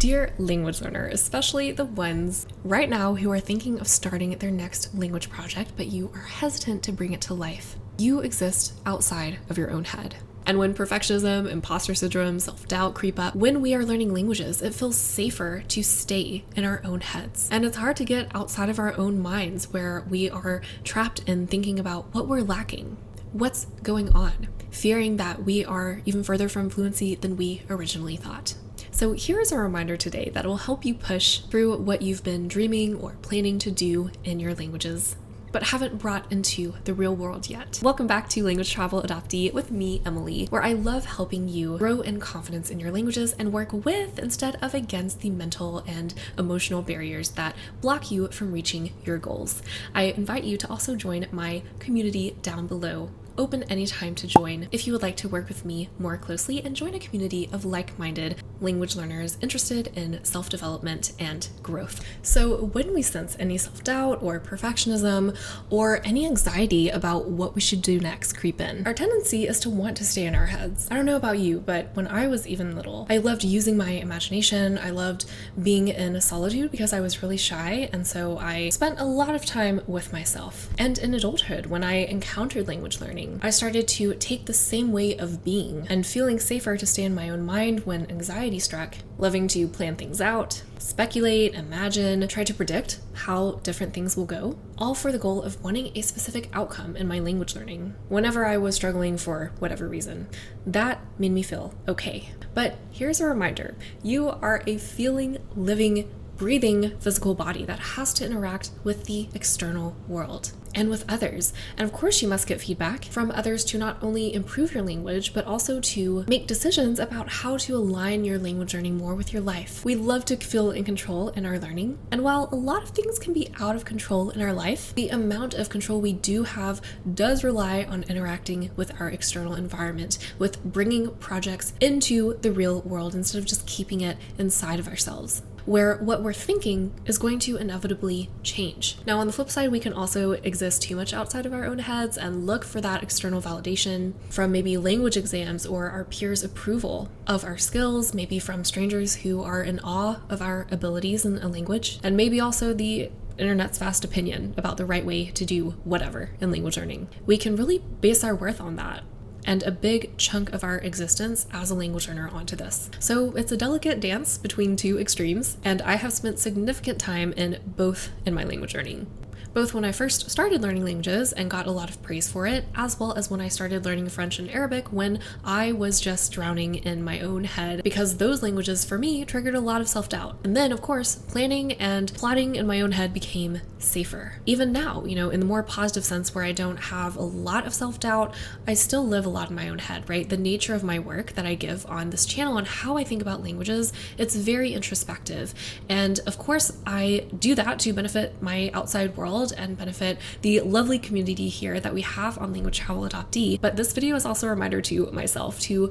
Dear language learner, especially the ones right now who are thinking of starting their next language project, but you are hesitant to bring it to life. You exist outside of your own head. And when perfectionism, imposter syndrome, self-doubt creep up, when we are learning languages, it feels safer to stay in our own heads. And it's hard to get outside of our own minds where we are trapped in thinking about what we're lacking, what's going on, fearing that we are even further from fluency than we originally thought. So here is a reminder today that will help you push through what you've been dreaming or planning to do in your languages, but haven't brought into the real world yet. Welcome back to Language Travel Adoptee with me, Emily, where I love helping you grow in confidence in your languages and work with instead of against the mental and emotional barriers that block you from reaching your goals. I invite you to also join my community down below. Open anytime to join if you would like to work with me more closely and join a community of like-minded language learners interested in self-development and growth. So when we sense any self-doubt or perfectionism or any anxiety about what we should do next creep in, our tendency is to want to stay in our heads. I don't know about you, but when I was even little, I loved using my imagination. I loved being in solitude because I was really shy, and so I spent a lot of time with myself. And in adulthood, when I encountered language learning, I started to take the same way of being and feeling safer to stay in my own mind when anxiety struck, loving to plan things out, speculate, imagine, try to predict how different things will go, all for the goal of wanting a specific outcome in my language learning. Whenever I was struggling for whatever reason, that made me feel okay. But here's a reminder, you are a feeling, living, breathing physical body that has to interact with the external world and with others. And of course, you must get feedback from others to not only improve your language, but also to make decisions about how to align your language learning more with your life. We love to feel in control in our learning. And while a lot of things can be out of control in our life, the amount of control we do have does rely on interacting with our external environment, with bringing projects into the real world instead of just keeping it inside of ourselves, where what we're thinking is going to inevitably change. Now, on the flip side, we can also exist too much outside of our own heads and look for that external validation from maybe language exams or our peers' approval of our skills, maybe from strangers who are in awe of our abilities in a language, and maybe also the internet's vast opinion about the right way to do whatever in language learning. We can really base our worth on that, and a big chunk of our existence as a language learner onto this. So it's a delicate dance between two extremes, and I have spent significant time in both in my language learning. Both when I first started learning languages and got a lot of praise for it, as well as when I started learning French and Arabic when I was just drowning in my own head, because those languages for me triggered a lot of self-doubt. And then, of course, planning and plotting in my own head became safer. Even now, in the more positive sense where I don't have a lot of self-doubt, I still live a lot in my own head, right? The nature of my work that I give on this channel and how I think about languages, it's very introspective. And of course, I do that to benefit my outside world and benefit the lovely community here that we have on Language Travel Adoptee. But this video is also a reminder to myself to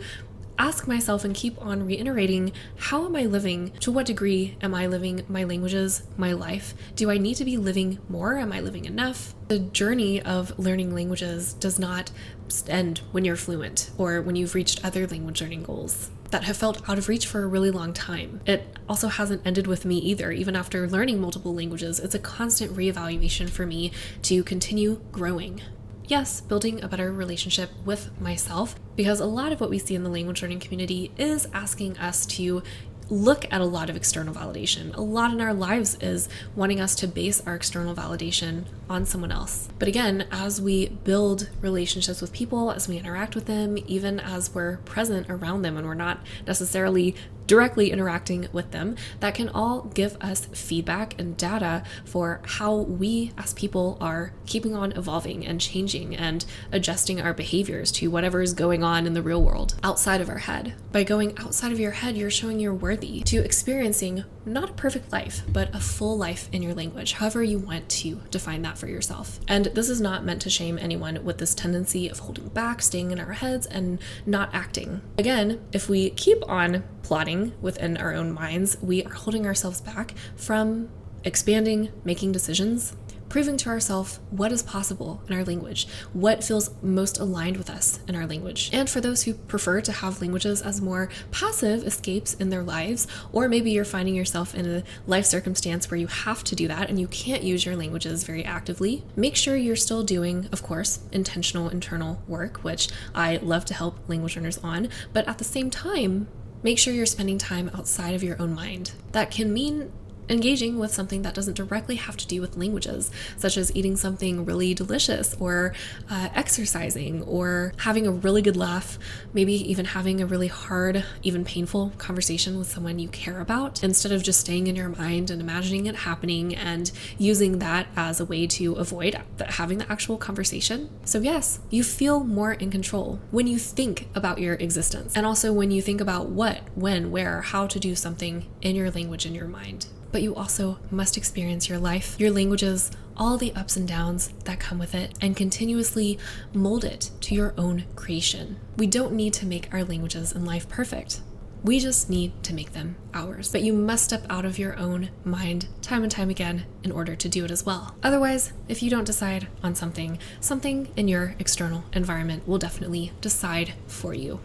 ask myself and keep on reiterating, how am I living? To what degree am I living my languages, my life? Do I need to be living more? Am I living enough? The journey of learning languages does not end when you're fluent or when you've reached other language learning goals that have felt out of reach for a really long time. It also hasn't ended with me either. Even after learning multiple languages, it's a constant reevaluation for me to continue growing. Yes, building a better relationship with myself, because a lot of what we see in the language learning community is asking us to look at a lot of external validation. A lot in our lives is wanting us to base our external validation on someone else. But again, as we build relationships with people, as we interact with them, even as we're present around them and we're not necessarily directly interacting with them, that can all give us feedback and data for how we as people are keeping on evolving and changing and adjusting our behaviors to whatever is going on in the real world outside of our head. By going outside of your head, you're showing you're worthy to experiencing not a perfect life, but a full life in your language, however you want to define that for yourself. And this is not meant to shame anyone with this tendency of holding back, staying in our heads, and not acting. Again, if we keep on plotting within our own minds, we are holding ourselves back from expanding, making decisions, proving to ourselves what is possible in our language, what feels most aligned with us in our language. And for those who prefer to have languages as more passive escapes in their lives, or maybe you're finding yourself in a life circumstance where you have to do that and you can't use your languages very actively, make sure you're still doing, of course, intentional internal work, which I love to help language learners on, but at the same time, make sure you're spending time outside of your own mind. That can mean engaging with something that doesn't directly have to do with languages, such as eating something really delicious, or exercising, or having a really good laugh, maybe even having a really hard, even painful conversation with someone you care about, instead of just staying in your mind and imagining it happening and using that as a way to avoid having the actual conversation. So yes, you feel more in control when you think about your existence, and also when you think about what, when, where, how to do something in your language in your mind. But you also must experience your life, your languages, all the ups and downs that come with it, and continuously mold it to your own creation. We don't need to make our languages and life perfect. We just need to make them ours. But you must step out of your own mind time and time again in order to do it as well. Otherwise, if you don't decide on something in your external environment will definitely decide for you.